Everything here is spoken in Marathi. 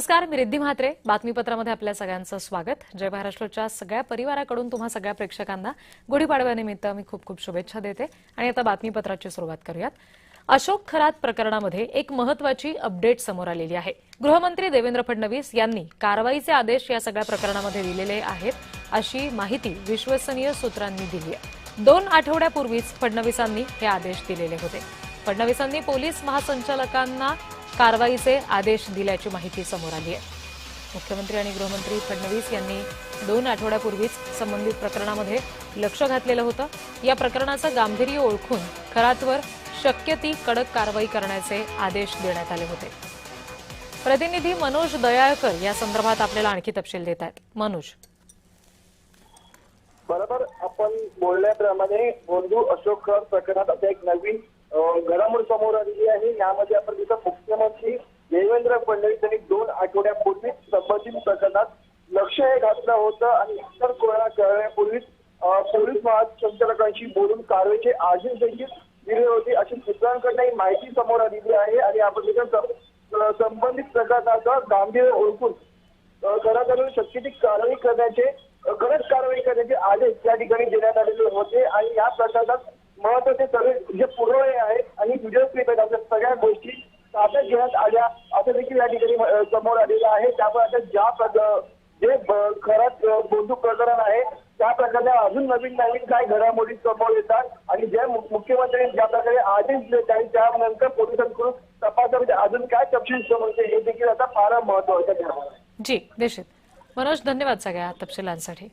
नमस्कार, मी रिद्धी म्हात्रे. बातमीपत्रामध्ये आपल्या सगळ्यांचं स्वागत. जय महाराष्ट्रच्या सगळ्या परिवाराकडून तुम्हा सगळ्या प्रेक्षकांना गुढीपाडव्यानिमित्त मी खूप खूप शुभेच्छा देते. आणि आता बातमीपत्राची सुरुवात करूयात. अशोक खरात प्रकरणामध्ये एक महत्त्वाची अपडेट समोर आलेली आहे. गृहमंत्री देवेंद्र फडणवीस यांनी कारवाईचे आदेश या सगळ्या प्रकरणामध्ये दिलेले आहेत, अशी माहिती विश्वसनीय सूत्रांनी दिली आहे. 2 आठवड्यापूर्वीच फडणवीसांनी हे आदेश दिलेले होते. फडणवीसांनी पोलीस महासंचालकांना कारवाईचे आदेश दिल्याची माहिती समोर आली आहे. मुख्यमंत्री आणि गृहमंत्री फडणवीस यांनी 2 आठवड्यापूर्वीच संबंधित प्रकरणामध्ये लक्ष घातलेलं होतं. या प्रकरणाचं गांभीर्य ओळखून खरातवर शक्य ती कडक कारवाई करण्याचे आदेश देण्यात आले होते. प्रतिनिधी मनोज दयाळकर या संदर्भात आपल्याला आणखी तपशील देत आहेत. मनोज. बरोबर, आपण बोलल्याप्रमाणे बोंधू अशोक खरात प्रकरणात आता एक नवीन घडामोड समोर आलेली आहे. यामध्ये आपण तिथं मुख्यमंत्री देवेंद्र फडणवीस यांनी 2 आठवड्यापूर्वी संबंधित प्रकरणात लक्ष हे घातलं होतं आणि इतर कोणाला कळण्यापूर्वीच पोलीस महासंचालकांशी बोलून कारवाईचे आदेश देखील दिले होते, अशी सूत्रांकडून ही माहिती समोर आलेली आहे. आणि आपण तिथं संबंधित प्रकरणाचं गांभीर्य ओळखून घराकडून शक्य ती कारवाई करण्याचे कडक कारवाई करण्याचे आदेश त्या ठिकाणी देण्यात आलेले होते. आणि या प्रकरणात महत्वाचे सगळे जे पुरावे आहेत आणि व्हिडिओ क्लिप आहेत, आपल्या सगळ्या गोष्टी ताब्यात घेण्यात आल्या असं देखील या ठिकाणी समोर आलेलं आहे. त्यामुळे आता जे खरात बोंधू प्रकरण आहे त्या प्रकारे अजून नवीन काय घडामोडी समोर येतात आणि जे मुख्यमंत्र्यांनी ज्या प्रकारे आदेश दिले आणि त्यानंतर पोलिसांकडून तपासामध्ये अजून काय तपशील समोर येते हे देखील आता फार महत्वाचं ठरणार आहे. जी निश्चित. मनोज, धन्यवाद सगळ्या तपशिलांसाठी.